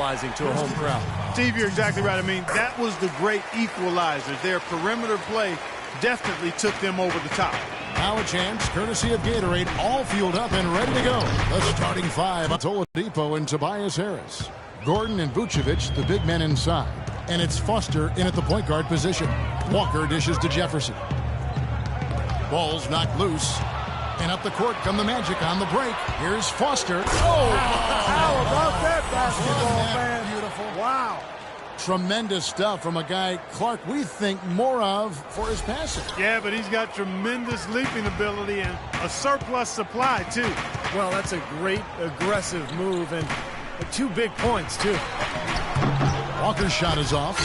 demoralizing to a home crowd. Steve, you're exactly right. I mean, that was the great equalizer. Their perimeter play definitely took them over the top. Now a chance, courtesy of Gatorade, all fueled up and ready to go. The starting five, Oladipo and Tobias Harris. Gordon and Vucevic, the big men inside. And it's Foster in at the point guard position. Walker dishes to Jefferson. Ball's knocked loose. And up the court come the Magic on the break. Here's Foster. Oh! How about that basketball, man? Beautiful. Wow. Tremendous stuff from a guy, Clark, we think more of for his passing. Yeah, but he's got tremendous leaping ability and a surplus supply, too. Well, that's a great aggressive move and 2 big points, too. Walker's shot is off.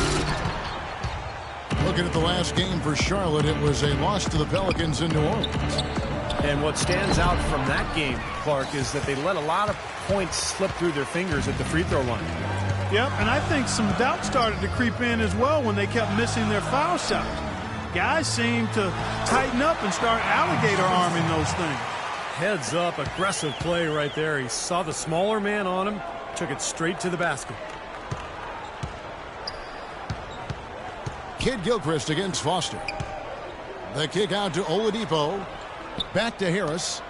Looking at the last game for Charlotte, it was a loss to the Pelicans in New Orleans. And what stands out from that game, Clark, is that they let a lot of points slip through their fingers at the free throw line. Yep, and I think some doubt started to creep in as well when they kept missing their foul shots. Guys seem to tighten up and start alligator arming those things. Heads up, aggressive play right there. He saw the smaller man on him, took it straight to the basket. Kid Gilchrist against Foster. The kick out to Oladipo. Back to Harris.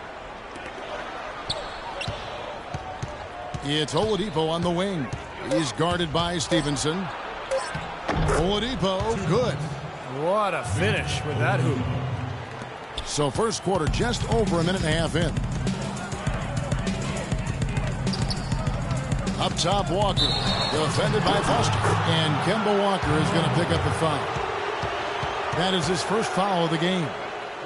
It's Oladipo on the wing. He's guarded by Stevenson. Oladipo, good. What a finish with that hoop. So first quarter just over a minute and a half in. Up top, Walker. Defended by Foster. And Kemba Walker is going to pick up the foul. That is his first foul of the game.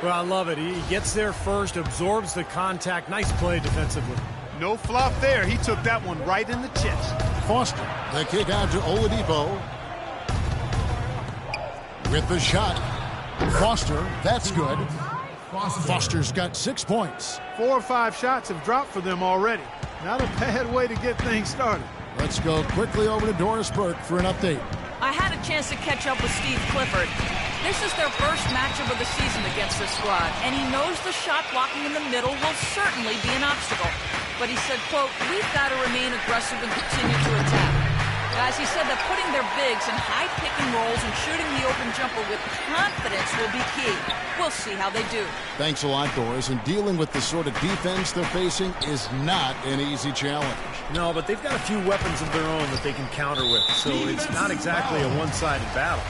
Well, I love it. He gets there first, absorbs the contact. Nice play defensively. No flop there. He took that one right in the chest. Foster, the kick out to Oladipo. With the shot. Foster, that's good. Foster's got 6 points. 4 or 5 shots have dropped for them already. Not a bad way to get things started. Let's go quickly over to Doris Burke for an update. I had a chance to catch up with Steve Clifford. This is their first matchup of the season against this squad, and he knows the shot blocking in the middle will certainly be an obstacle. But he said, quote, we've got to remain aggressive and continue to attack. Guys, he said that putting their bigs in high picking roles and shooting the open jumper with confidence will be key. We'll see how they do. Thanks a lot, Doris. And dealing with the sort of defense they're facing is not an easy challenge. No, but they've got a few weapons of their own that they can counter with, so it's not exactly a one-sided battle.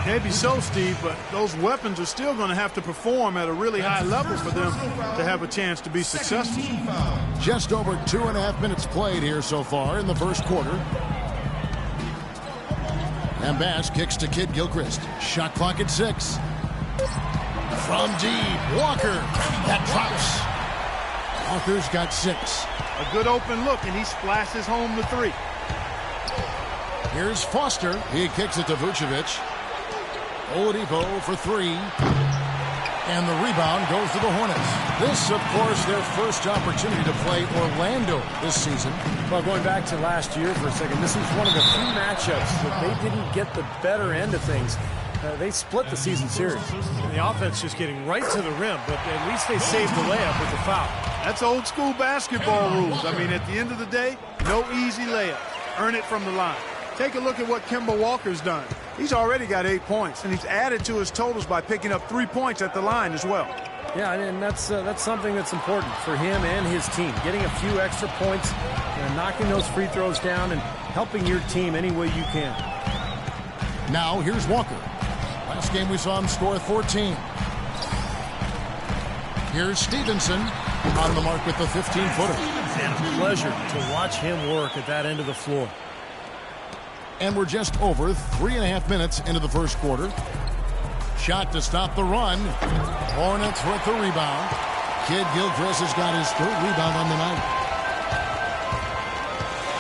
Maybe so, Steve, but those weapons are still going to have to perform at a really high level for them to have a chance to be successful. Just over 2.5 minutes played here so far in the first quarter. And Bass kicks to Kid Gilchrist. Shot clock at 6. From deep, Walker. That drops. Walker's got 6. A good open look, and he splashes home the 3. Here's Foster. He kicks it to Vucevic. Oladipo for 3. And the rebound goes to the Hornets. This, of course, their first opportunity to play Orlando this season. Well, going back to last year for a second, this was one of the few matchups that they didn't get the better end of things. They split the season series. The offense just getting right to the rim, but at least they saved the layup with the foul. That's old school basketball rules. I mean, at the end of the day, no easy layup. Earn it from the line. Take a look at what Kemba Walker's done. He's already got 8 points, and he's added to his totals by picking up 3 points at the line as well. Yeah, and that's something that's important for him and his team. Getting a few extra points, knocking those free throws down, and helping your team any way you can. Now, here's Walker. Last game we saw him score 14. Here's Stevenson on the mark with the 15-footer. And a pleasure to watch him work at that end of the floor. And we're just over 3.5 minutes into the first quarter. Shot to stop the run. Hornets with the rebound. Kid Gilchrist has got his 3rd rebound on the night.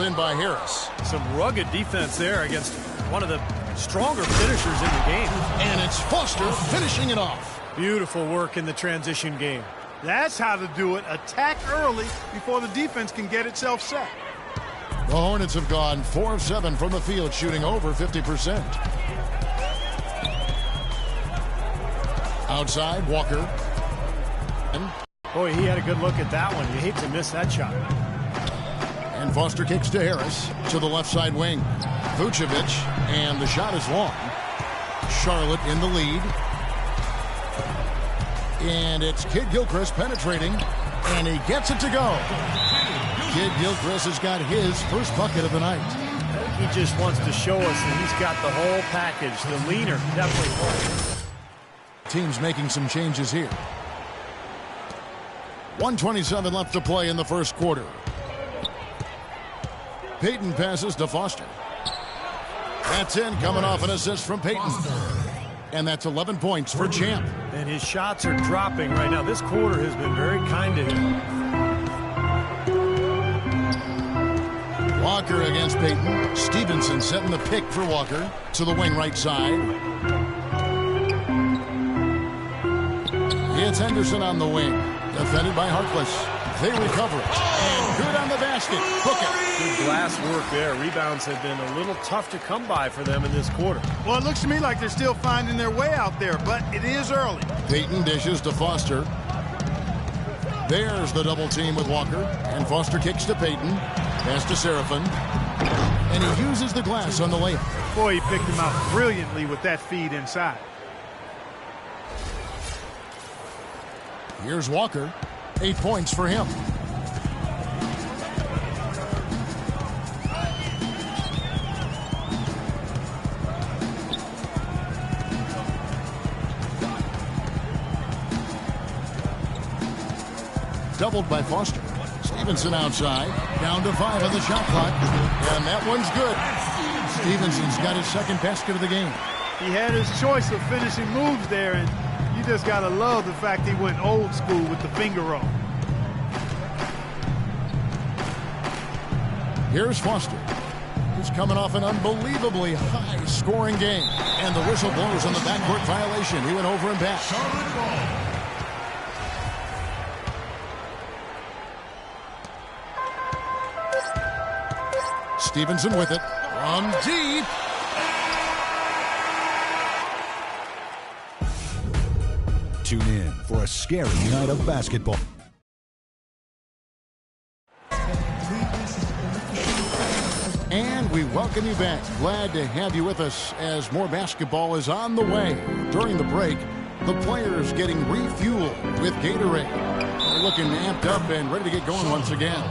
In by Harris. Some rugged defense there against one of the stronger finishers in the game. And it's Foster finishing it off. Beautiful work in the transition game. That's how to do it. Attack early before the defense can get itself set. The Hornets have gone 4 of 7 from the field, shooting over 50%. Outside, Walker. Boy, he had a good look at that one. You hate to miss that shot. And Foster kicks to Harris to the left side wing. Vucevic, and the shot is long. Charlotte in the lead. And it's Kid Gilchrist penetrating, and he gets it to go. Kid Gilchrist has got his first bucket of the night. He just wants to show us that he's got the whole package. The leaner, definitely. Team's making some changes here. 1:27 left to play in the first quarter. Payton passes to Foster. That's in, coming off an assist from Payton. And that's 11 points for Champ. And his shots are dropping right now. This quarter has been very kind to him. Walker against Payton. Stevenson setting the pick for Walker to the wing right side. It's Henderson on the wing. Defended by Harkless. They recover it. And good on the basket. Book it. Good glass work there. Rebounds have been a little tough to come by for them in this quarter. Well, it looks to me like they're still finding their way out there, but it is early. Payton dishes to Foster. There's the double team with Walker. And Foster kicks to Payton. Pass to Seraphin. And he uses the glass on the layup. Boy, he picked him out brilliantly with that feed inside. Here's Walker. 8 points for him. Doubled by Foster. Stevenson outside. Down to 5 on the shot clock. And that one's good. Stevenson's got his second basket of the game. He had his choice of finishing moves there, and you just got to love the fact he went old school with the finger roll. Here's Foster. He's coming off an unbelievably high-scoring game. And the whistle blows on the backcourt violation. He went over and back. Stevenson with it. From deep. Tune in for a scary night of basketball. And we welcome you back. Glad to have you with us as more basketball is on the way. During the break, the players getting refueled with Gatorade. They're looking amped up and ready to get going once again.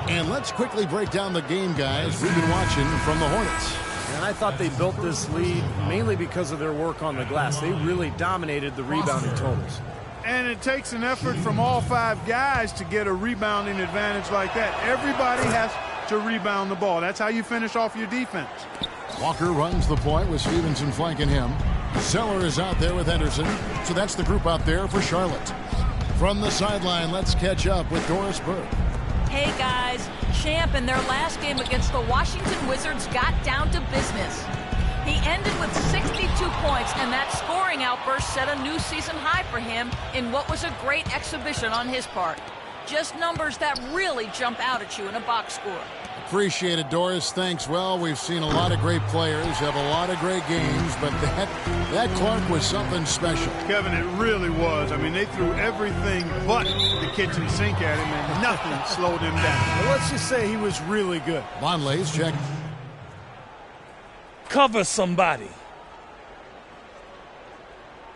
And let's quickly break down the game, guys. We've been watching from the Hornets. And I thought they built this lead mainly because of their work on the glass. They really dominated the rebounding totals. And it takes an effort from all 5 guys to get a rebounding advantage like that. Everybody has to rebound the ball. That's how you finish off your defense. Walker runs the point with Stevenson flanking him. Zeller is out there with Henderson. So that's the group out there for Charlotte. From the sideline, let's catch up with Doris Burke. Hey guys, Champ in their last game against the Washington Wizards got down to business. He ended with 62 points, and that scoring outburst set a new season high for him in what was a great exhibition on his part. Just numbers that really jump out at you in a box score. Appreciate it, Doris. Thanks. Well, we've seen a lot of great players have a lot of great games, but that Clark was something special. Kevin, it really was. I mean, they threw everything but the kitchen sink at him, and nothing slowed him down. Well, let's just say he was really good. Vonleh's check. Cover somebody.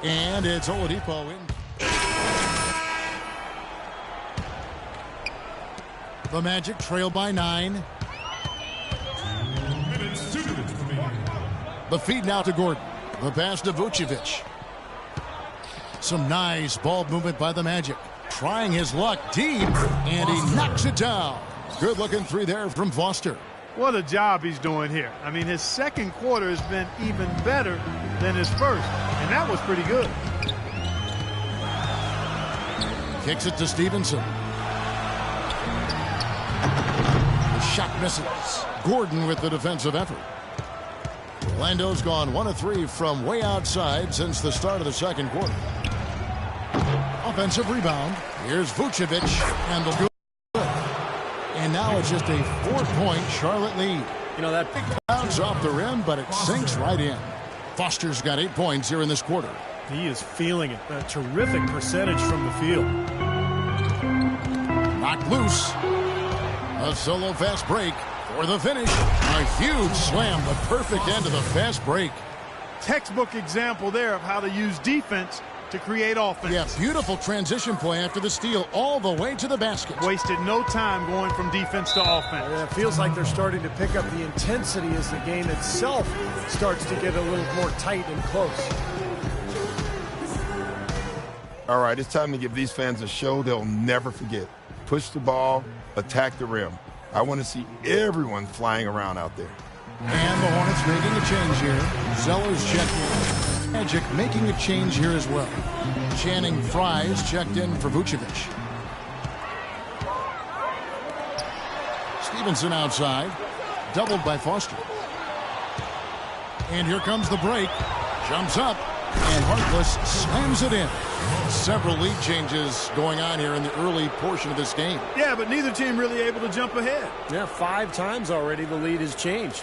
And it's Oladipo in. The Magic trail by 9. The feed now to Gordon. The pass to Vucevic. Some nice ball movement by the Magic. Trying his luck deep, and he knocks it down. Good looking three there from Foster. What a job he's doing here. I mean, his second quarter has been even better than his first, and that was pretty good. Kicks it to Stevenson. The shot misses. Gordon with the defensive effort. Orlando's gone 1 of 3 from way outside since the start of the second quarter. Offensive rebound. Here's Vucevic, and the good. And now it's just a 4-point Charlotte lead. You know, that Big bounce off the rim, but it sinks right in. Foster's got 8 points here in this quarter. he is feeling it. A terrific percentage from the field. Knocked loose. A solo fast break for the finish. A huge slam, the perfect end of the fast break. Textbook example there of how to use defense to create offense. Yeah, beautiful transition play after the steal all the way to the basket. Wasted no time going from defense to offense. Yeah, it feels like they're starting to pick up the intensity as the game itself starts to get a little more tight and close. All right, it's time to give these fans a show they'll never forget. Push the ball, attack the rim. I want to see everyone flying around out there. And the Hornets making a change here. Zeller's checking in. Magic making a change here as well. Channing Fries checked in for Vucevic. Stevenson outside. Doubled by Foster. And here comes the break. Jumps up. And Harkless slams it in. Several lead changes going on here in the early portion of this game. Yeah, but neither team really able to jump ahead. Yeah, 5 times already the lead has changed.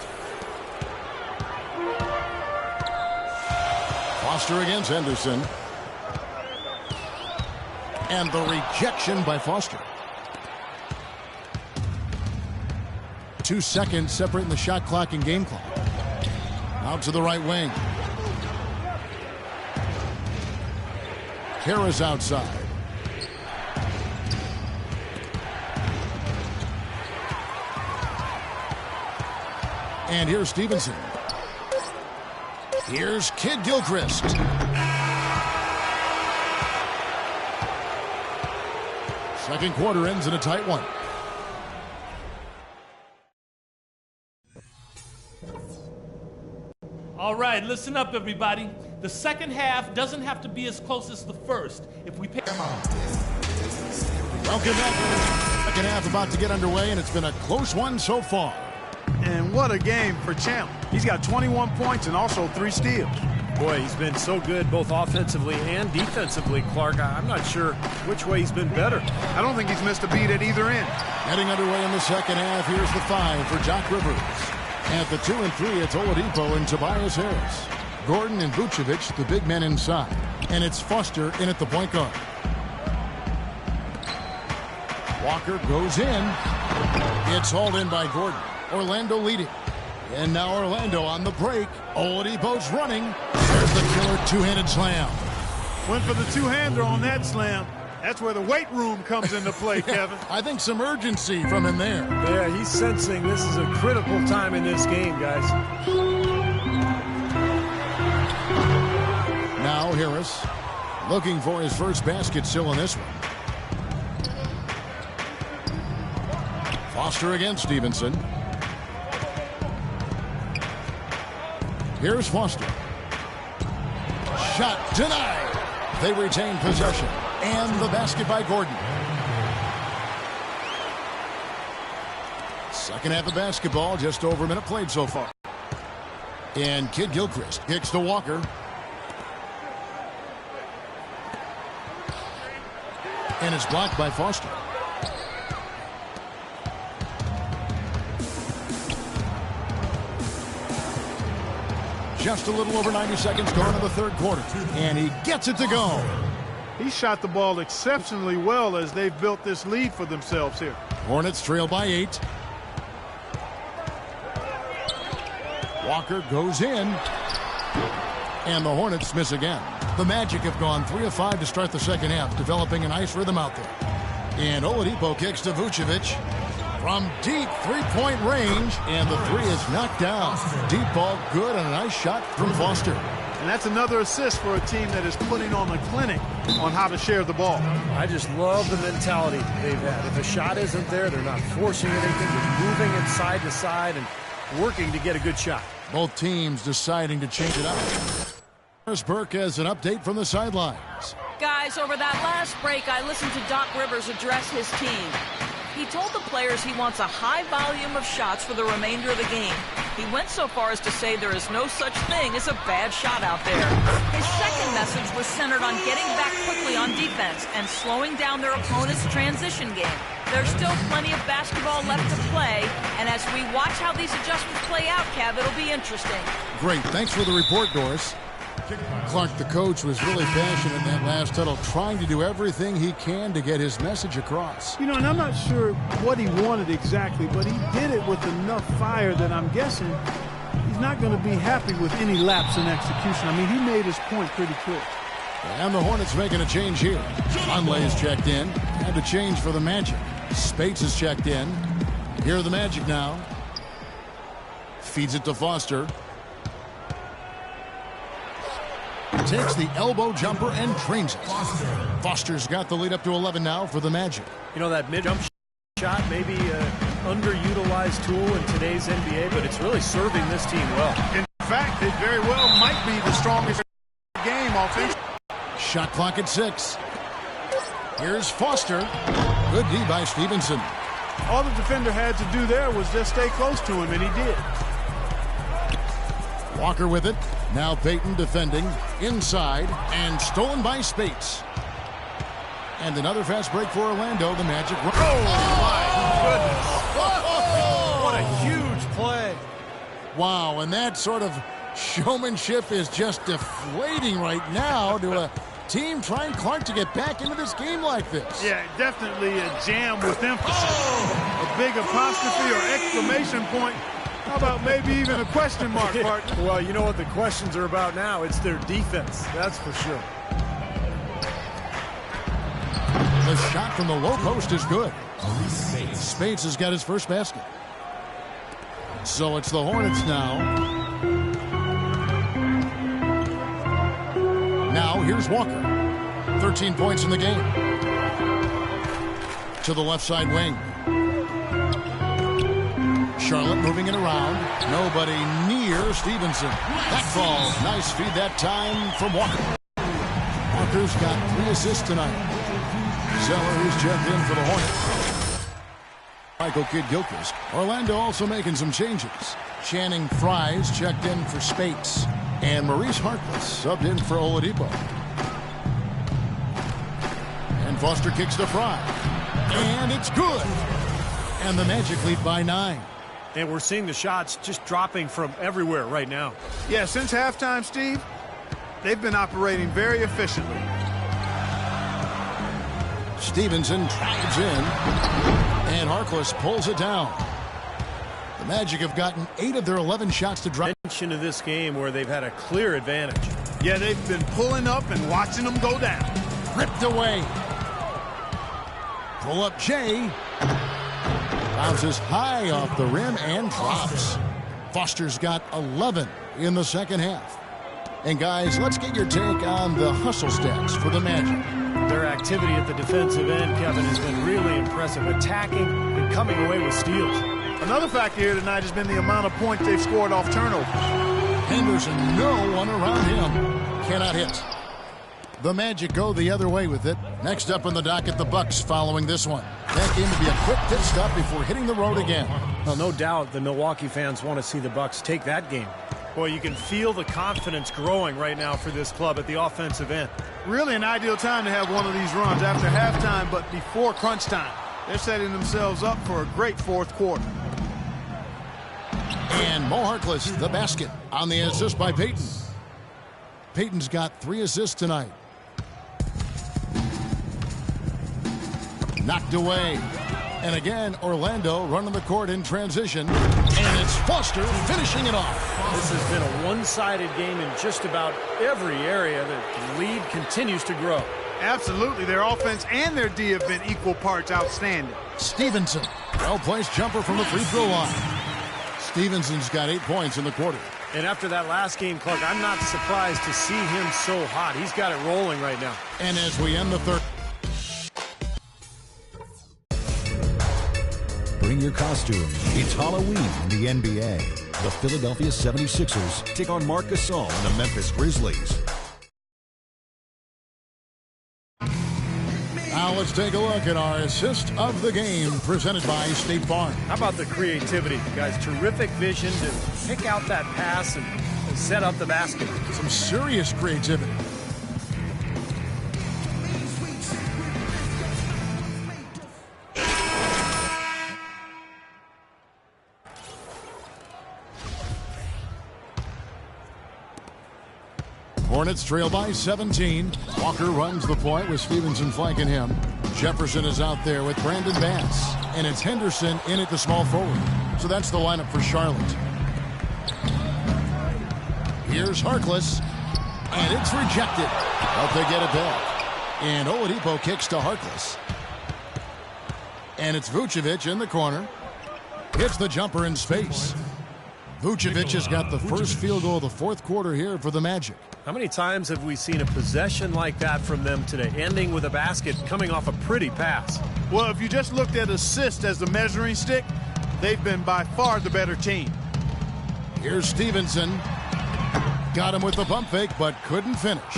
Foster against Henderson. And the rejection by Foster. 2 seconds separating the shot clock and game clock. Out to the right wing. Harris outside. And here's Stevenson. Here's Kid Gilchrist. Second quarter ends in a tight one. All right, listen up, everybody. The second half doesn't have to be as close as the first. If we pick... Welcome back. Second half about to get underway, and it's been a close one so far. And what a game for Champ. He's got 21 points and also 3 steals. Boy, he's been so good both offensively and defensively, Clark. I'm not sure which way he's been better. I don't think he's missed a beat at either end. Heading underway in the second half, here's the 5 for Doc Rivers. At the 2 and 3, it's Oladipo and Tobias Harris. Gordon and Vucevic, the big men inside. And it's Foster in at the point guard. Walker goes in. It's hauled in by Gordon. Orlando leading. And now Orlando on the break. Oladipo's running. There's the killer two-handed slam. Went for the two-hander on that slam. That's where the weight room comes into play, Kevin. I think some urgency from him there. Yeah, he's sensing this is a critical time in this game, guys. Now Harris looking for his first basket still in this one. Foster against Stevenson. Here's Foster. Shot denied. They retain possession. And the basket by Gordon. Second half of basketball, just over a minute played so far. And Kid Gilchrist kicks to Walker. And it's blocked by Foster. Just a little over 90 seconds gone in the third quarter. And he gets it to go. He shot the ball exceptionally well as they've built this lead for themselves here. Hornets trail by 8. Walker goes in. And the Hornets miss again. The Magic have gone 3 of 5 to start the second half, developing a nice rhythm out there. And Oladipo kicks to Vucevic from deep three-point range. And the 3 is knocked down. Deep ball good and a nice shot from Foster. And that's another assist for a team that is putting on a clinic on how to share the ball. I just love the mentality they've had. If a shot isn't there, they're not forcing anything. They're moving it side to side and working to get a good shot. Both teams deciding to change it up. Chris Burke has an update from the sidelines. Guys, over that last break, I listened to Doc Rivers address his team. He told the players he wants a high volume of shots for the remainder of the game. He went so far as to say there is no such thing as a bad shot out there. His second message was centered on getting back quickly on defense and slowing down their opponent's transition game. There's still plenty of basketball left to play, and as we watch how these adjustments play out, Kev, it'll be interesting. Great. Thanks for the report, Doris. Clark, the coach, was really passionate in that last huddle, trying to do everything he can to get his message across. You know, and I'm not sure what he wanted exactly, but he did it with enough fire that I'm guessing he's not going to be happy with any lapse in execution. I mean, he made his point pretty clear. And the Hornets making a change here. Conley's checked in. And a change for the Magic. Spates is checked in. Here are the Magic now. Feeds it to Foster. Takes the elbow jumper and drains it. Foster's got the lead up to 11 now for the Magic. You know, that mid-jump shot, maybe an underutilized tool in today's NBA, but it's really serving this team well. In fact, it very well might be the strongest game offensively. Shot clock at 6. Here's Foster. Good D by Stevenson. All the defender had to do there was just stay close to him, and he did. Walker with it. Now Payton defending inside and stolen by Spates. And another fast break for Orlando. The Magic. Oh, my goodness. What a huge play. Wow, and that sort of showmanship is just deflating right now to a team trying Clark to get back into this game like this. Yeah, definitely a jam with emphasis. A big apostrophe or exclamation point. How about maybe even a question mark, partner? Well, you know what the questions are about now. It's their defense, that's for sure. The shot from the low post is good. Spates has got his first basket. So it's the Hornets now. Now here's Walker. 13 points in the game. To the left side wing. Charlotte moving it around. Nobody near Stevenson. That ball. Nice feed that time from Walker. Walker's got 3 assists tonight. Zeller, who's checked in for the Hornets. Michael Kidd-Gilchrist. Orlando also making some changes. Channing Frye's checked in for Spates. And Maurice Harkless subbed in for Oladipo. And Foster kicks to Frye. And it's good. And the Magic lead by 9. And we're seeing the shots just dropping from everywhere right now. Yeah, since halftime, Steve, they've been operating very efficiently. Stevenson drives in, and Harkless pulls it down. The Magic have gotten 8 of their 11 shots to drop. Into this game where they've had a clear advantage. Yeah, they've been pulling up and watching them go down. Ripped away. Pull up Jay. Bounces high off the rim and drops. Foster's got 11 in the second half. And guys, let's get your take on the hustle stats for the Magic. Their activity at the defensive end, Kevin, has been really impressive. Attacking and coming away with steals. Another factor here tonight has been the amount of points they've scored off turnover. Henderson, no one around him. Cannot hit. The Magic go the other way with it. Next up on the docket, the Bucks following this one. That game to be a quick pit stop before hitting the road again. Well, no doubt the Milwaukee fans want to see the Bucks take that game. Boy, you can feel the confidence growing right now for this club at the offensive end. Really an ideal time to have one of these runs after halftime, but before crunch time. They're setting themselves up for a great fourth quarter. And Mo Harkless, the basket on the assist by Payton. Payton's got 3 assists tonight. Knocked away. And again, Orlando running the court in transition. And it's Foster finishing it off. This has been a one-sided game in just about every area. The lead continues to grow. Absolutely. Their offense and their D have been equal parts outstanding. Stevenson, well-placed jumper from the free throw line. Stevenson's got 8 points in the quarter. And after that last game, Clark, I'm not surprised to see him so hot. He's got it rolling right now. And as we end the third. Bring your costume. It's Halloween in the NBA. The Philadelphia 76ers take on Marc Gasol and the Memphis Grizzlies. Now let's take a look at our assist of the game presented by State Farm. How about the creativity, guys? Terrific vision to pick out that pass and set up the basket. Some serious creativity. Hornets trail by 17. Walker runs the point with Stevenson flanking him. Jefferson is out there with Brandon Bass. And it's Henderson in at the small forward. So that's the lineup for Charlotte. Here's Harkless. And it's rejected. But they get it back. And Oladipo kicks to Harkless. And it's Vucevic in the corner. Hits the jumper in space. Vucevic has got the first field goal of the fourth quarter here for the Magic. How many times have we seen a possession like that from them today, ending with a basket coming off a pretty pass? Well, if you just looked at assists as the measuring stick, they've been by far the better team. Here's Stevenson. Got him with the pump fake, but couldn't finish.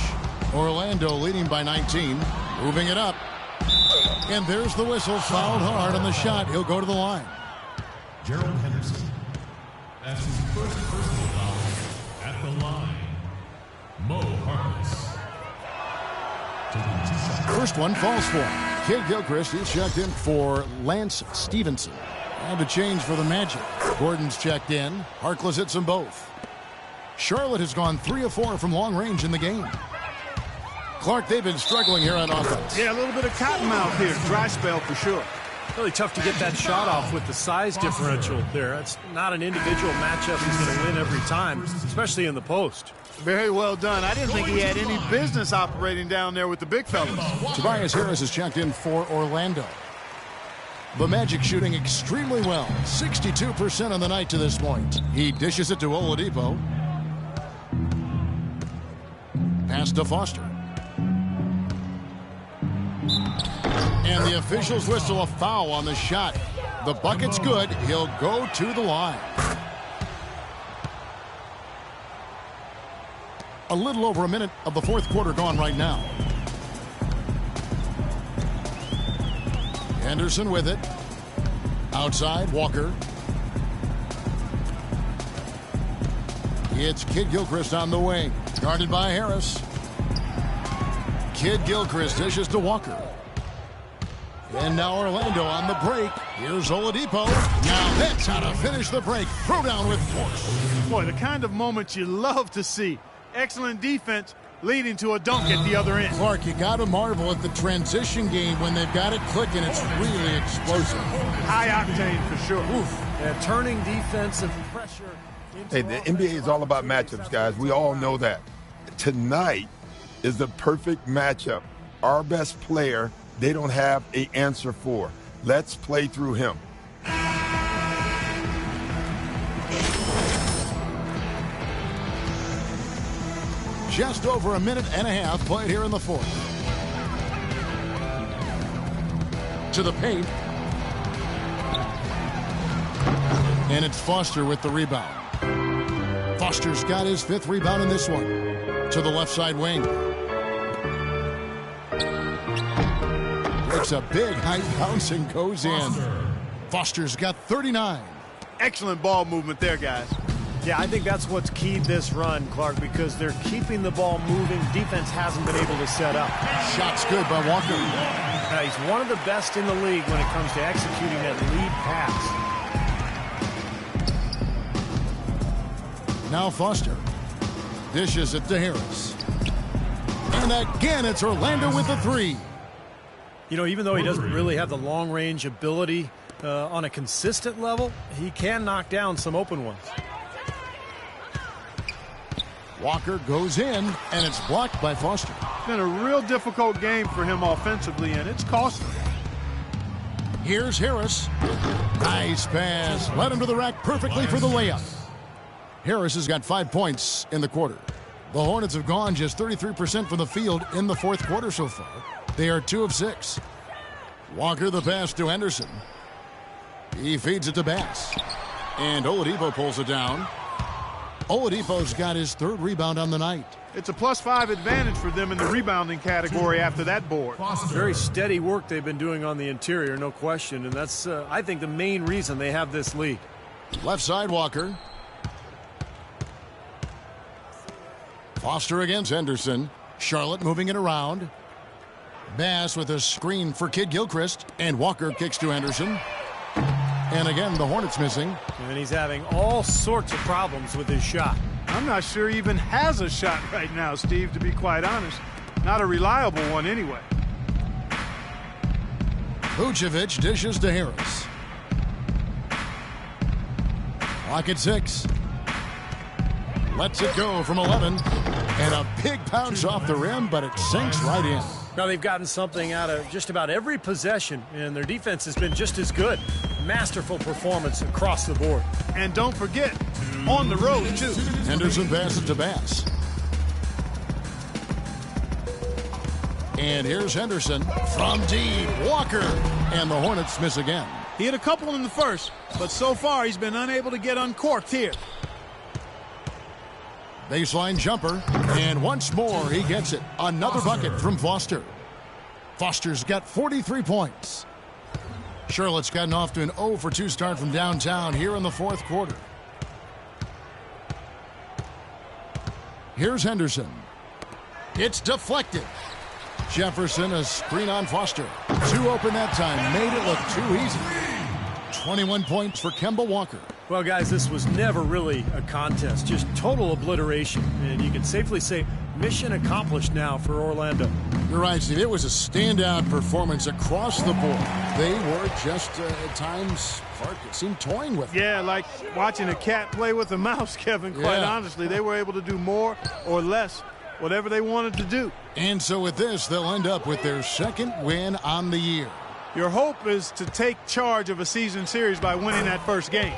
Orlando leading by 19. Moving it up. And there's the whistle. Fouled hard on the shot. He'll go to the line. Gerald Henderson. That's his first personal foul at the line. Mo Harkless. First one falls for him. Kid Gilchrist, he's checked in for Lance Stevenson. And a change for the Magic. Gordon's checked in. Harkless hits them both. Charlotte has gone 3 of 4 from long range in the game. Clark, they've been struggling here on offense. Yeah, a little bit of cottonmouth here. Dry spell for sure. Really tough to get that shot off with the size differential there. That's not an individual matchup he's going to win every time, especially in the post. Very well done. I didn't think he had any business operating down there with the big fellas. Tobias Harris is checked in for Orlando. The Magic shooting extremely well. 62% on the night to this point. He dishes it to Oladipo. Pass to Foster. And the officials whistle a foul on the shot. The bucket's good. He'll go to the line. A little over a minute of the fourth quarter gone right now. Henderson with it. Outside, Walker. It's Kid Gilchrist on the wing. Guarded by Harris. Kid Gilchrist dishes to Walker. And now Orlando on the break. Here's Oladipo. Now that's how to finish the break. Throw down with force. Boy, the kind of moments you love to see. Excellent defense leading to a dunk at the other end. Clark, you got to marvel at the transition game when they've got it clicking. It's really explosive. High octane for sure. Oof. Yeah, turning defensive pressure. Hey, the NBA is all about matchups, guys. We all know that. Tonight is the perfect matchup. Our best player, they don't have an answer for. Let's play through him. Just over a minute and a half played here in the fourth. To the paint. And it's Foster with the rebound. Foster's got his 5th rebound in this one. To the left side wing. Breaks a big high bounce and goes in. Foster's got 39. Excellent ball movement there, guys. Yeah, I think that's what's keyed this run, Clark, because they're keeping the ball moving. Defense hasn't been able to set up. Shot's good by Walker. He's one of the best in the league when it comes to executing that lead pass. Now Foster dishes it to Harris. And again, it's Orlando with the 3. You know, even though he doesn't really have the long-range ability on a consistent level, he can knock down some open ones. Walker goes in, and it's blocked by Foster. It's been a real difficult game for him offensively, and it's costly. Here's Harris. Nice pass. Led him to the rack perfectly for the layup. Harris has got 5 points in the quarter. The Hornets have gone just 33% from the field in the fourth quarter so far. They are 2 of 6. Walker the pass to Henderson. He feeds it to Bass. And Oladipo pulls it down. Oladipo's got his 3rd rebound on the night. It's a +5 advantage for them in the rebounding category after that board. Very steady work they've been doing on the interior, no question. And that's, I think, the main reason they have this lead. Left side, Walker. Foster against Henderson. Charlotte moving it around. Bass with a screen for Kid Gilchrist. And Walker kicks to Henderson. And again, the Hornets missing. And he's having all sorts of problems with his shot. I'm not sure he even has a shot right now, Steve, to be quite honest. Not a reliable one anyway. Vucevic dishes to Harris. Clock at 6. Lets it go from 11. And a big bounce off the rim, but it sinks right in. Now they've gotten something out of just about every possession, and their defense has been just as good. Masterful performance across the board. And don't forget, on the road, too. Henderson passes to Bass. And here's Henderson from deep. Walker. And the Hornets miss again. He had a couple in the first, but so far he's been unable to get uncorked here. Baseline jumper. And once more, he gets it. Another bucket from Foster. Foster's got 43 points. Charlotte's gotten off to an 0 for 2 start from downtown here in the fourth quarter. Here's Henderson. It's deflected. Jefferson, a screen on Foster. 2 open that time. Made it look too easy. 21 points for Kemba Walker. Well, guys, this was never really a contest. Just total obliteration. And you can safely say mission accomplished now for Orlando. You're right, Steve. It was a standout performance across the board. They were just, at times, Clark, it seemed toying with it. Yeah, like watching a cat play with a mouse, Kevin, quite honestly. They were able to do more or less, whatever they wanted to do. And so with this, they'll end up with their second win on the year. Your hope is to take charge of a season series by winning that first game.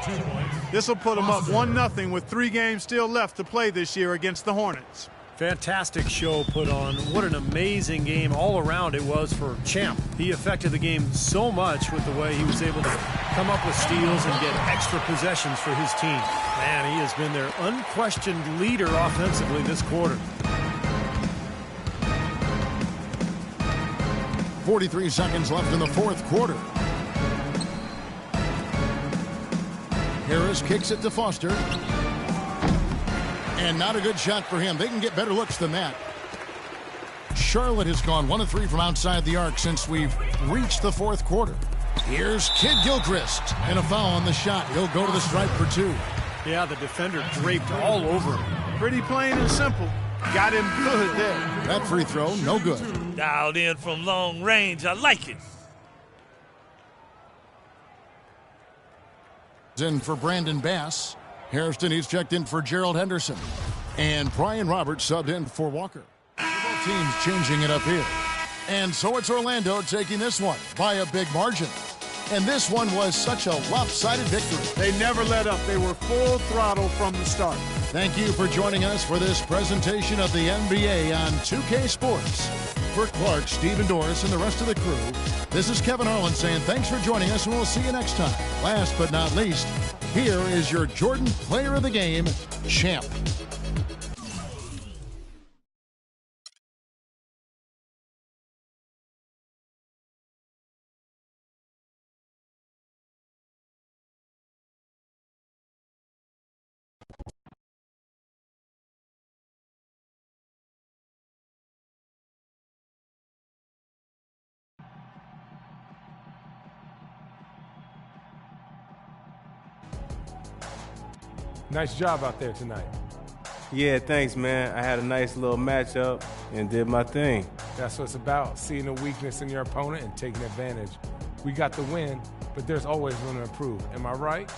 This will put them up 1-0 with 3 games still left to play this year against the Hornets. Fantastic show put on. What an amazing game all around it was for Champ. He affected the game so much with the way he was able to come up with steals and get extra possessions for his team. Man, he has been their unquestioned leader offensively this quarter. 43 seconds left in the fourth quarter. Harris kicks it to Foster. And not a good shot for him. They can get better looks than that. Charlotte has gone 1 of 3 from outside the arc since we've reached the fourth quarter. Here's Kid Gilchrist. And a foul on the shot. He'll go to the stripe for 2. Yeah, the defender draped all over him. Pretty plain and simple. Got him good there. That free throw, no good. Dialed in from long range. I like it. In for Brandon Bass. Harrison, he's checked in for Gerald Henderson. And Brian Roberts subbed in for Walker. Both teams changing it up here. And so it's Orlando taking this one by a big margin. And this one was such a lopsided victory. They never let up. They were full throttle from the start. Thank you for joining us for this presentation of the NBA on 2K Sports. For Clark, Steve, and Doris, and the rest of the crew, this is Kevin Harlan saying thanks for joining us, and we'll see you next time. Last but not least, here is your Jordan Player of the Game, Champ. Nice job out there tonight. Yeah, thanks, man. I had a nice little matchup and did my thing. That's what it's about, seeing a weakness in your opponent and taking advantage. We got the win, but there's always room to improve. Am I right?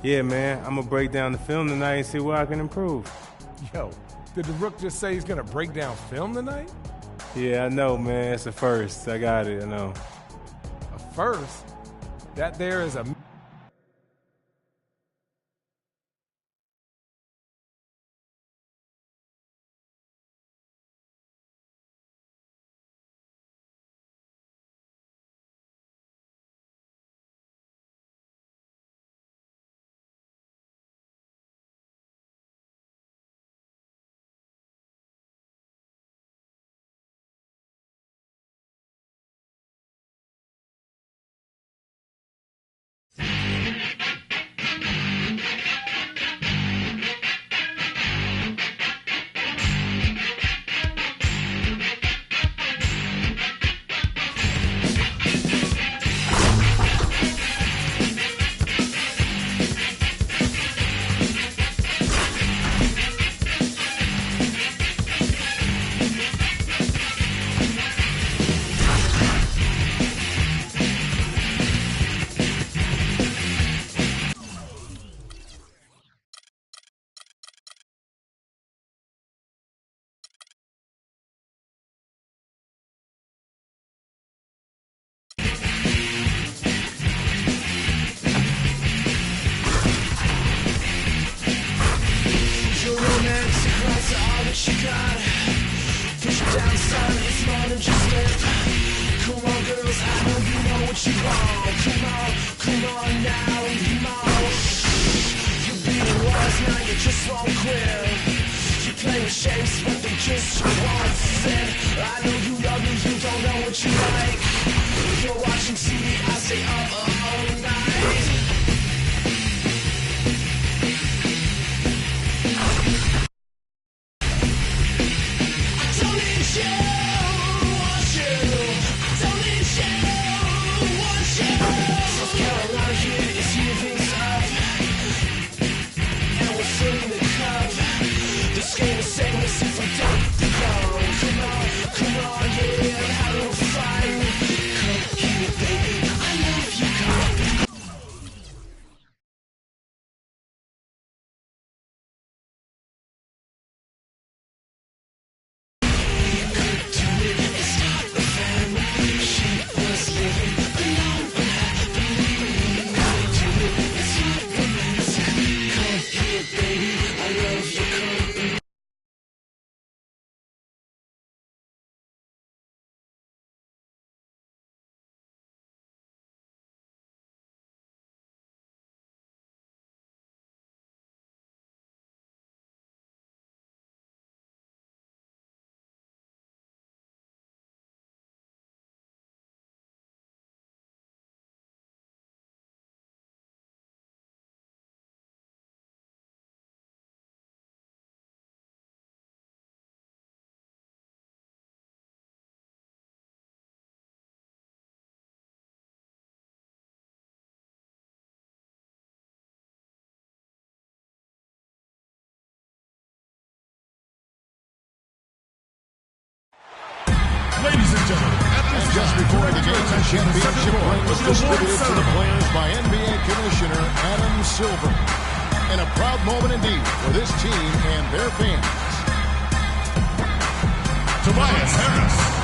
Yeah, man. I'm going to break down the film tonight and see where I can improve. Yo, did the Rook just say he's going to break down film tonight? Yeah, I know, man. It's a first. I got it, I know. A first? That there is a... shot. Push it down, son, it's more than just lip. Come on, girls, I know you know what you want. Come on now, come on. You beat the wars, now you just won't quit. You play with shapes, but they just won't fit. I know you love me, you don't know what you like. You're watching TV, I stay up all night. Ladies and gentlemen, and just before the games and championship ring was distributed to the players by NBA Commissioner Adam Silver. And a proud moment indeed for this team and their fans. Tobias Harris.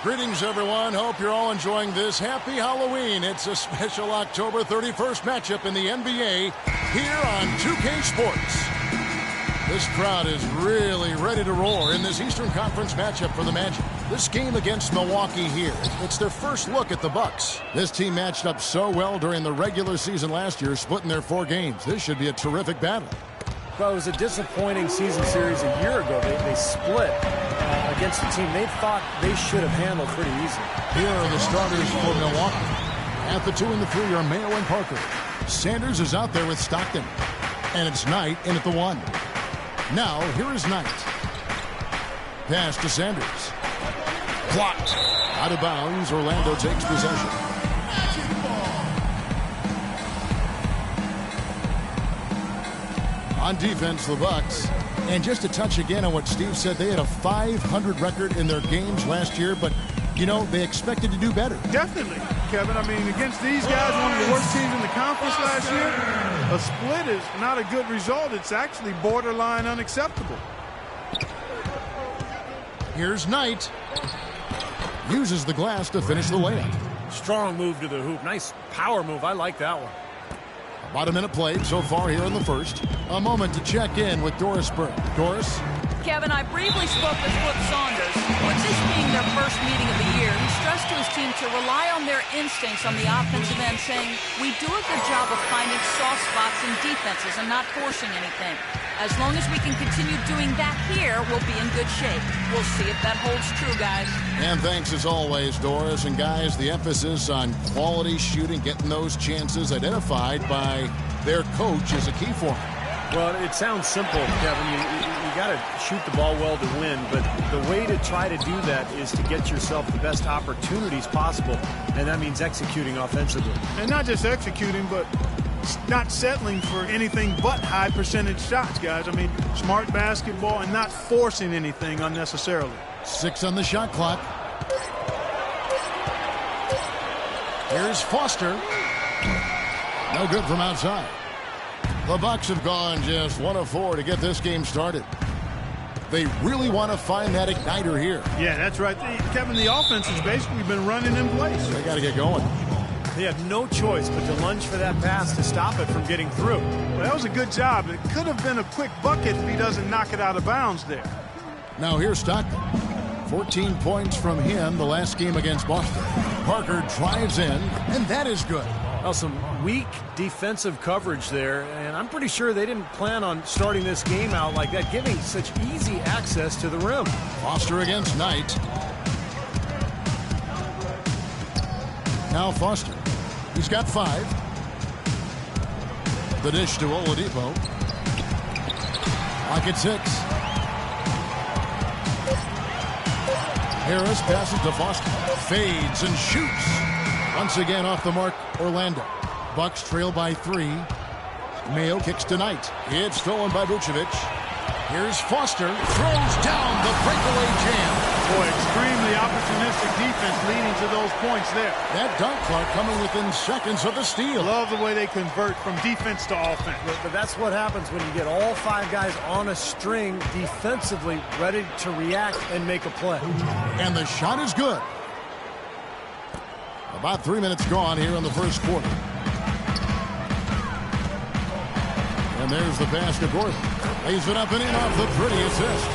Greetings, everyone. Hope you're all enjoying this. Happy Halloween. It's a special October 31st matchup in the NBA here on 2K Sports. This crowd is really ready to roar in this Eastern Conference matchup for the Magic. This game against Milwaukee here, it's their first look at the Bucks. This team matched up so well during the regular season last year, splitting their 4 games. This should be a terrific battle. Well, it was a disappointing season series a year ago. They split against a team they thought they should have handled pretty easily. Here are the starters for Milwaukee. At the 2 and the 3 are Mayo and Parker. Sanders is out there with Stockton. And it's Knight in at the 1. Now, here is Knight. Pass to Sanders. Blocked. Out of bounds, Orlando takes possession. On defense, the Bucks. And just to touch again on what Steve said, they had a .500 record in their games last year, but, you know, they expected to do better. Definitely, Kevin. I mean, against these guys, one of the worst teams in the conference last year, a split is not a good result. It's actually borderline unacceptable. Here's Knight. uses the glass to finish the layup. Strong move to the hoop. Nice power move. I like that one. About a minute played so far here in the first. A moment to check in with Doris Burke. Doris? Kevin, I briefly spoke with Flip Saunders. With this being their first meeting of the year, he stressed to his team to rely on their instincts on the offensive end, saying, we do a good job of finding soft spots in defenses and not forcing anything. As long as we can continue doing that here, we'll be in good shape. We'll see if that holds true, guys. And thanks as always, Doris. And guys, the emphasis on quality shooting, getting those chances identified by their coach is a key for them. Well, it sounds simple, Kevin. You got to shoot the ball well to win, but the way to try to do that is to get yourself the best opportunities possible, and that means executing offensively. And not just executing, but not settling for anything but high percentage shots, guys. I mean, smart basketball and not forcing anything unnecessarily. 6 on the shot clock. Here's Foster. No good from outside. The Bucks have gone just 1 of 4 to get this game started. They really want to find that igniter here. Yeah, that's right. Kevin, the offense has basically been running in place. They got to get going. They have no choice but to lunge for that pass to stop it from getting through. Well, that was a good job. It could have been a quick bucket if he doesn't knock it out of bounds there. Now here's Stockton. 14 points from him the last game against Boston. Parker drives in, and that is good. Well, some weak defensive coverage there, and I'm pretty sure they didn't plan on starting this game out like that, giving such easy access to the rim. Foster against Knight. Now Foster. He's got 5. The dish to Oladipo. Lock at 6. Harris passes to Foster. Fades and shoots. Once again off the mark, Orlando. Bucks trail by 3. Mayo kicks to Knight. It's stolen by Vucevic. Here's Foster. Throws down the breakaway jam. Boy, extremely opportunistic defense leading to those points there. That dunk clock coming within seconds of the steal. Love the way they convert from defense to offense. But that's what happens when you get all 5 guys on a string defensively ready to react and make a play. And the shot is good. About 3 minutes gone here in the first quarter. And there's the pass to Gordon. Lays it up and in off the pretty assist.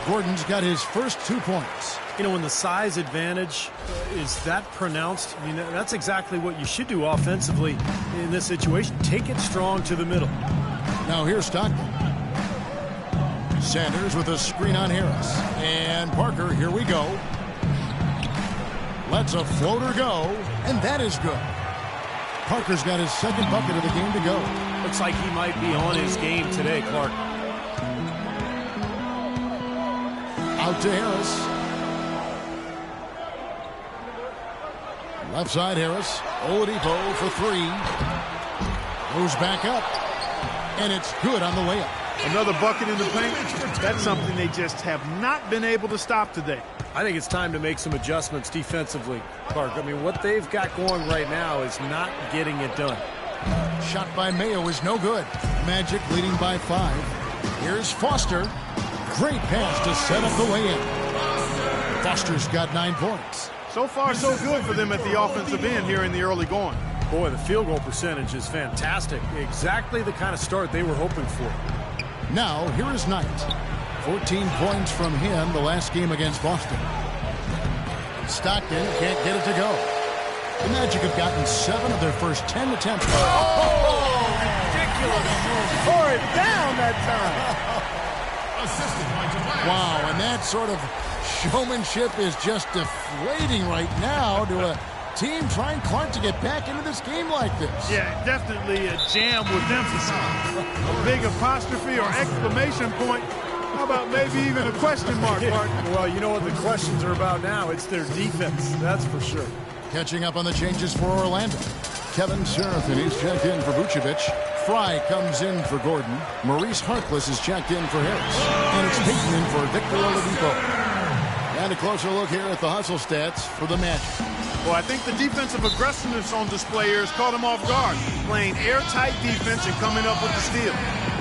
Gordon's got his first 2 points. You know, when the size advantage is that pronounced, I mean, that's exactly what you should do offensively in this situation. Take it strong to the middle. Now here's Stockton. Sanders with a screen on Harris. And Parker, here we go. Lets a floater go, and that is good. Parker's got his second bucket of the game to go. Looks like he might be on his game today, Clark. Out to Harris. Left side Harris. Oladipo for 3. Goes back up. And it's good on the layup. Another bucket in the paint. That's something they just have not been able to stop today. I think it's time to make some adjustments defensively, Clark. I mean, what they've got going right now is not getting it done. Shot by Mayo is no good. Magic leading by 5. Here's Foster. Great pass to set up the lay-in. Foster's got 9 points. So far, so good for them at the offensive end here in the early going. Boy, the field goal percentage is fantastic. Exactly the kind of start they were hoping for. Now, here is Knight. 14 points from him the last game against Boston. Stockton can't get it to go. The Magic have gotten 7 of their first 10 attempts. Oh, ridiculous. Tore it down that time. Wow, and that sort of showmanship is just deflating right now to a team trying, Clark, to get back into this game like this. Yeah, definitely a jam with emphasis. A big apostrophe or exclamation point. How about maybe even a question mark, Mark? Well, you know what the questions are about now. It's their defense, that's for sure. Catching up on the changes for Orlando. Kevin Serafin is checked in for Vucevic. Fry comes in for Gordon. Maurice Harkless is checked in for Harris. And it's Payton in for Victor Oladipo. And a closer look here at the hustle stats for the Magic. Well, I think the defensive aggressiveness on display here has caught him off guard. Playing airtight defense and coming up with the steal.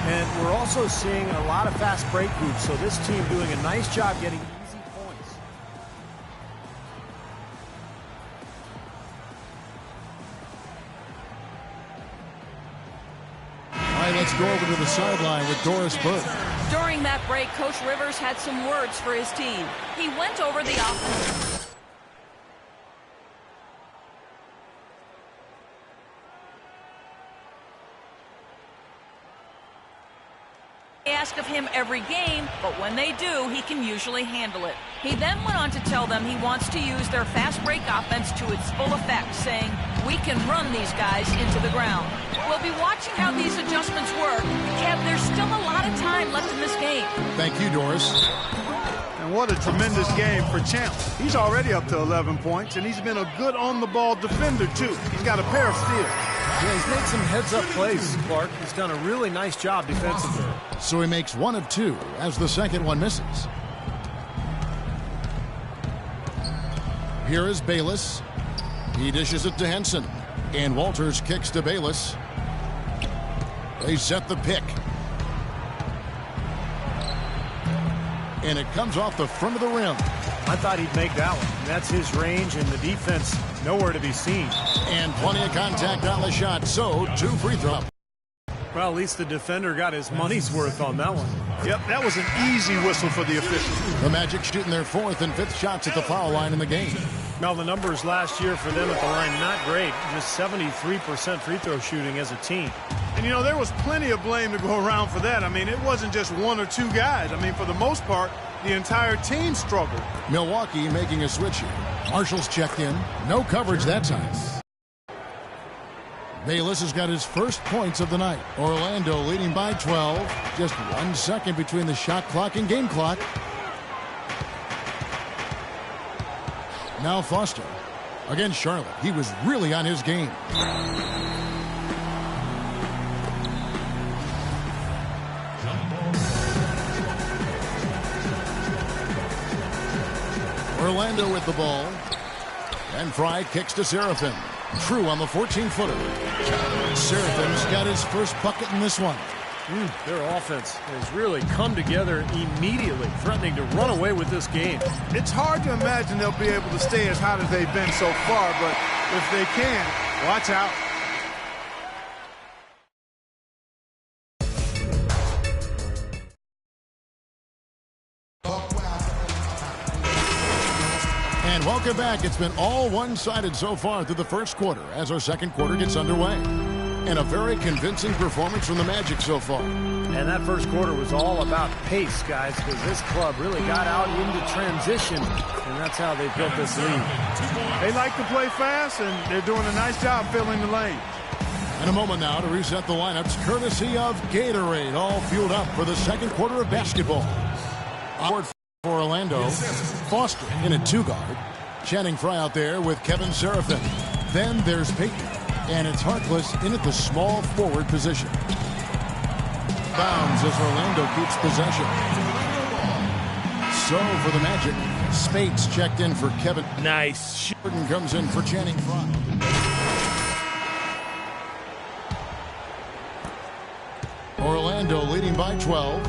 And we're also seeing a lot of fast break hoops, so this team doing a nice job getting easy points. right, let's go over to the sideline with Doris Burke. During that break, Coach Rivers had some words for his team. He went over the offense. They ask of him every game, but when they do, he can usually handle it. He then went on to tell them he wants to use their fast break offense to its full effect, saying, "We can run these guys into the ground." We'll be watching how these adjustments work. Kev, there's still a lot of time left in this game. Thank you, Doris. And what a tremendous game for Champ. He's already up to 11 points, and he's been a good on-the-ball defender, too. He's got a pair of steals. Yeah, he's made some heads-up plays, Clark. He's done a really nice job defensively. So he makes 1 of 2 as the second one misses. Here is Bayless. He dishes it to Henson. And Walters kicks to Bayless. They set the pick. And it comes off the front of the rim. I thought he'd make that one. That's his range, and the defense nowhere to be seen. And plenty of contact on the shot, so 2 free throws. Well, at least the defender got his money's worth on that one. Yep, that was an easy whistle for the officials. The Magic shooting their 4th and 5th shots at the foul line in the game. Now, the numbers last year for them at the line, not great. Just 73% free throw shooting as a team. And, you know, there was plenty of blame to go around for that. I mean, it wasn't just 1 or 2 guys. I mean, for the most part, the entire team struggled. Milwaukee making a switch here. Marshall's checked in. No coverage that time. Bayless has got his first points of the night. Orlando leading by 12. Just 1 second between the shot clock and game clock. Now Foster against Charlotte. He was really on his game. Orlando with the ball. And Fry kicks to Serafin. True on the 14-footer. Serafin's got his first bucket in this one. Their offense has really come together immediately, threatening to run away with this game. It's hard to imagine they'll be able to stay as hot as they've been so far, but if they can, watch out. And welcome back. It's been all one-sided so far through the first quarter as our second quarter gets underway. And a very convincing performance from the Magic so far. And that first quarter was all about pace, guys, because this club really got out into transition, and that's how they built this lead. They like to play fast, and they're doing a nice job filling the lane. In a moment now to reset the lineups, courtesy of Gatorade, all fueled up for the second quarter of basketball. Forward for Orlando, Foster in a 2-guard. Channing Frye out there with Kevin Serafin. Then there's Peyton. And it's Harkless in at the small forward position. Bounds as Orlando keeps possession. So for the Magic, Spates checked in for Kevin. Nice. Jordan comes in for Channing Frye. Orlando leading by 12.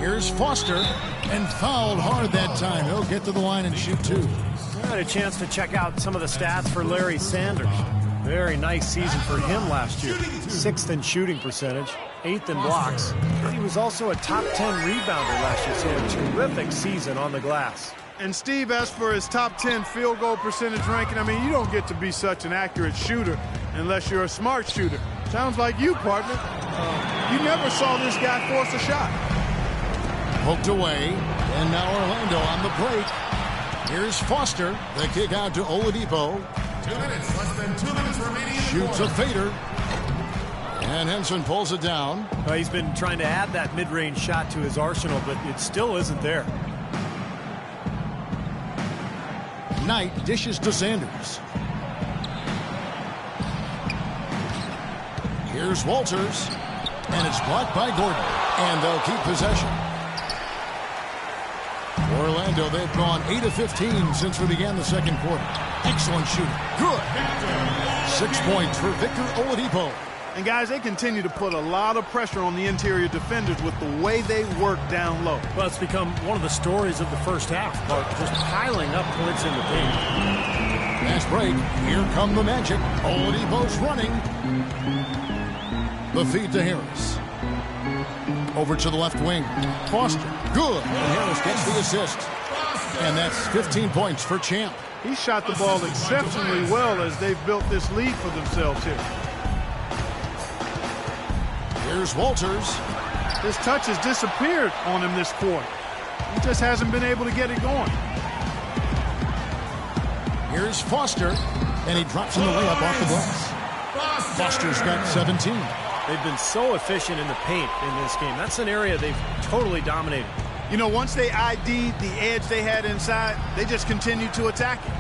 Here's Foster, and fouled hard that time. He'll get to the line and shoot 2. I had a chance to check out some of the stats for Larry Sanders. Very nice season for him last year. 6th in shooting percentage, 8th in blocks. He was also a top 10 rebounder last year, so a terrific season on the glass. And Steve, as for his top 10 field goal percentage ranking, I mean, you don't get to be such an accurate shooter unless you're a smart shooter. Sounds like you, partner. You never saw this guy force a shot. Poked away, and now Orlando on the break. Here's Foster. The kick out to Oladipo. 2 minutes, less than 2 minutes remaining. Shoots a fader. And Henson pulls it down. He's been trying to add that mid-range shot to his arsenal, but it still isn't there. Knight dishes to Sanders. Here's Walters. And it's blocked by Gordon. And they'll keep possession. Orlando, they've gone 8 of 15 since we began the second quarter. Excellent shooting. Good. 6 points for Victor Oladipo. And, guys, they continue to put a lot of pressure on the interior defenders with the way they work down low. Well, it's become one of the stories of the first half, but just piling up points in the paint. Fast break. Here come the Magic. Oladipo's running. The feed to Harris. Over to the left wing. Foster. Good. And Harris gets the assist. And that's 15 points for Champ. He shot the ball exceptionally well as they've built this lead for themselves here. Here's Walters. His touch has disappeared on him this quarter. He just hasn't been able to get it going. Here's Foster. And he drops in the layup off the glass. Foster's got 17. They've been so efficient in the paint in this game. That's an area they've totally dominated. You know, once they ID'd the edge they had inside, they just continued to attack it.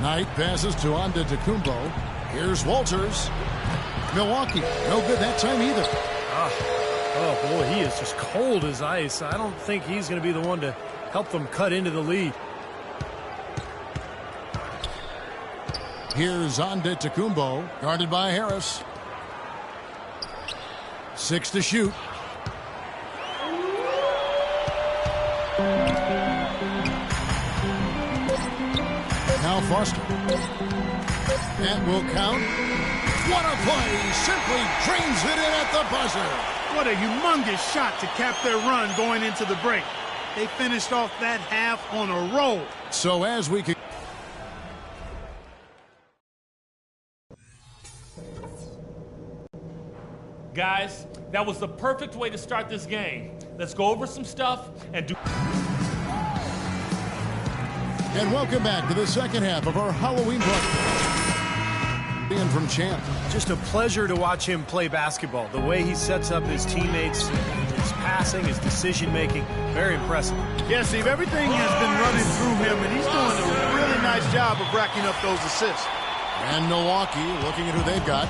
Knight passes to Antetokounmpo. Here's Walters. Milwaukee, no good that time either. Oh, boy, he is just cold as ice. I don't think he's going to be the one to help them cut into the lead. Here's Antetokounmpo, guarded by Harris. 6 to shoot. Now Foster. That will count. What a play! Simply drains it in at the buzzer. What a humongous shot to cap their run going into the break. They finished off that half on a roll. So as we can... Guys, that was the perfect way to start this game. Let's go over some stuff and do... And welcome back to the second half of our Halloween broadcast. In from Champ. Just a pleasure to watch him play basketball. The way he sets up his teammates, his passing, his decision-making, very impressive. Yeah, Steve, everything has been running through him, and he's doing a really nice job of racking up those assists. And Milwaukee, looking at who they've got.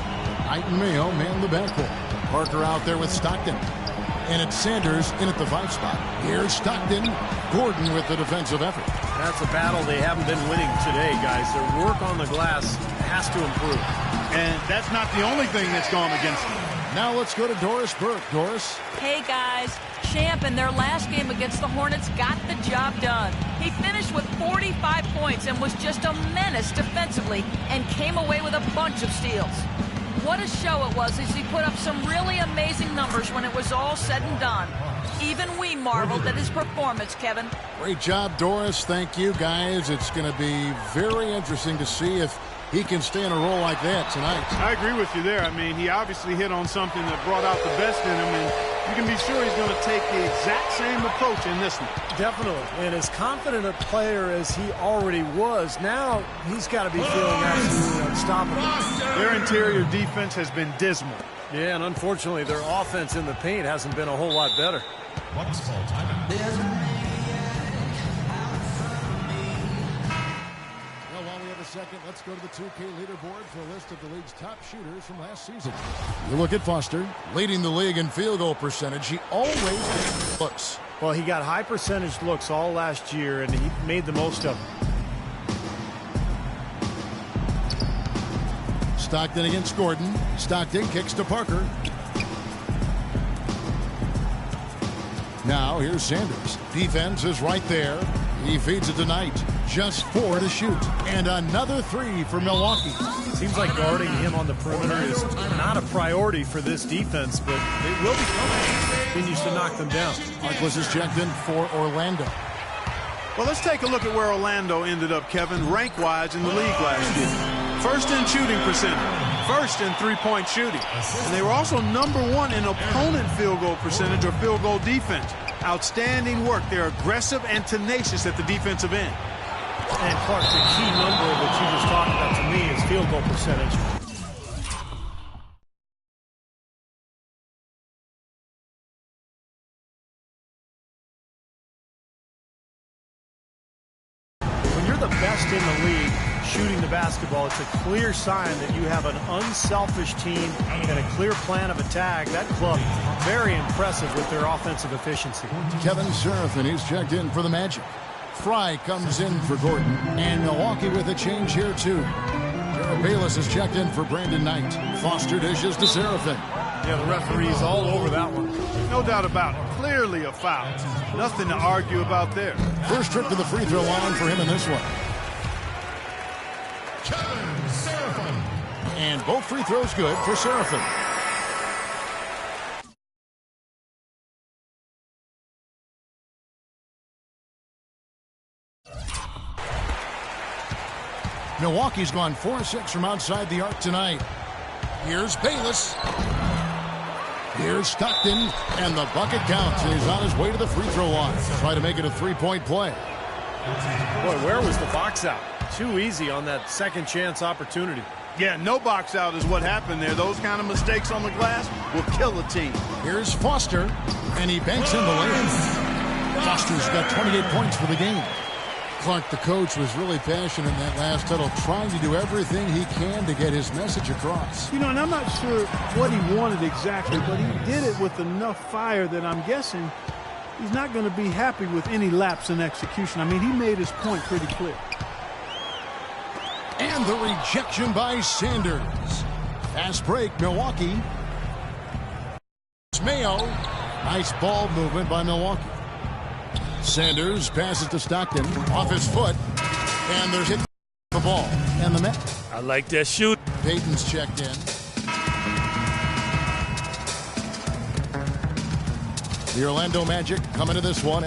Knight and Mayo man the backcourt. Parker out there with Stockton. And it's Sanders in at the 5 spot. Here's Stockton. Gordon with the defensive effort. That's a battle they haven't been winning today, guys. Their work on the glass has to improve. And that's not the only thing that's gone against them. Now let's go to Doris Burke. Doris. Hey, guys. Champ in their last game against the Hornets got the job done. He finished with 45 points and was just a menace defensively and came away with a bunch of steals. What a show it was as he put up some really amazing numbers when it was all said and done. Even we marveled at his performance, Kevin. Great job, Doris. Thank you, guys. It's going to be very interesting to see if he can stay in a role like that tonight. I agree with you there. I mean, he obviously hit on something that brought out the best in him, and you can be sure he's going to take the exact same approach in this one. Definitely. And as confident a player as he already was, now he's got to be feeling absolutely unstoppable. Their interior defense has been dismal. Yeah, and unfortunately, their offense in the paint hasn't been a whole lot better. What's called timeout? Well, while we have a second, let's go to the 2K leaderboard for a list of the league's top shooters from last season. You look at Foster, leading the league in field goal percentage. He always looks. Well, he got high percentage looks all last year, and he made the most of them. Stockton against Gordon. Stockton kicks to Parker. Now here's Sanders. Defense is right there. He feeds it to Knight. Just 4 to shoot. And another 3 for Milwaukee. Seems like guarding him on the perimeter is not a priority for this defense, but it will become. Continues to knock them down. Marquis is checked in for Orlando. Well, let's take a look at where Orlando ended up, Kevin, rank-wise in the league last year. First in shooting percentage. First in three-point shooting. And they were also #1 in opponent field goal percentage or field goal defense. Outstanding work. They're aggressive and tenacious at the defensive end. And Clark, the key number that you just talked about to me is field goal percentage. When you're the best in the league shooting the basketball, it's a clear sign that you have an unselfish team and a clear plan of attack. That club, very impressive with their offensive efficiency. Kevin Seraphin, he's checked in for the Magic. Fry comes in for Gordon. And Milwaukee with a change here, too. Jared Bayless is checked in for Brandon Knight. Foster dishes to Seraphin. Yeah, the referee's all over that one. No doubt about it. Clearly a foul. Nothing to argue about there. First trip to the free throw line for him in this one. And both free throws good for Seraphin. Milwaukee's gone 4-6 from outside the arc tonight. Here's Bayless. Here's Stockton, and the bucket counts. He's on his way to the free throw line to try to make it a three-point play. Boy, where was the box out? Too easy on that second chance opportunity. Yeah, no box out is what happened there. Those kind of mistakes on the glass will kill a team. Here's Foster, and he banks in the layup. Foster's got 28 points for the game. Clark, the coach, was really passionate in that last huddle, trying to do everything he can to get his message across. You know, and I'm not sure what he wanted exactly, but he did it with enough fire that I'm guessing he's not going to be happy with any lapse in execution. I mean, he made his point pretty clear. And the rejection by Sanders. Fast break, Milwaukee. It's Mayo. Nice ball movement by Milwaukee. Sanders passes to Stockton off his foot, and there's hit the ball and the net. I like that shoot. Payton's checked in. The Orlando Magic coming to this one.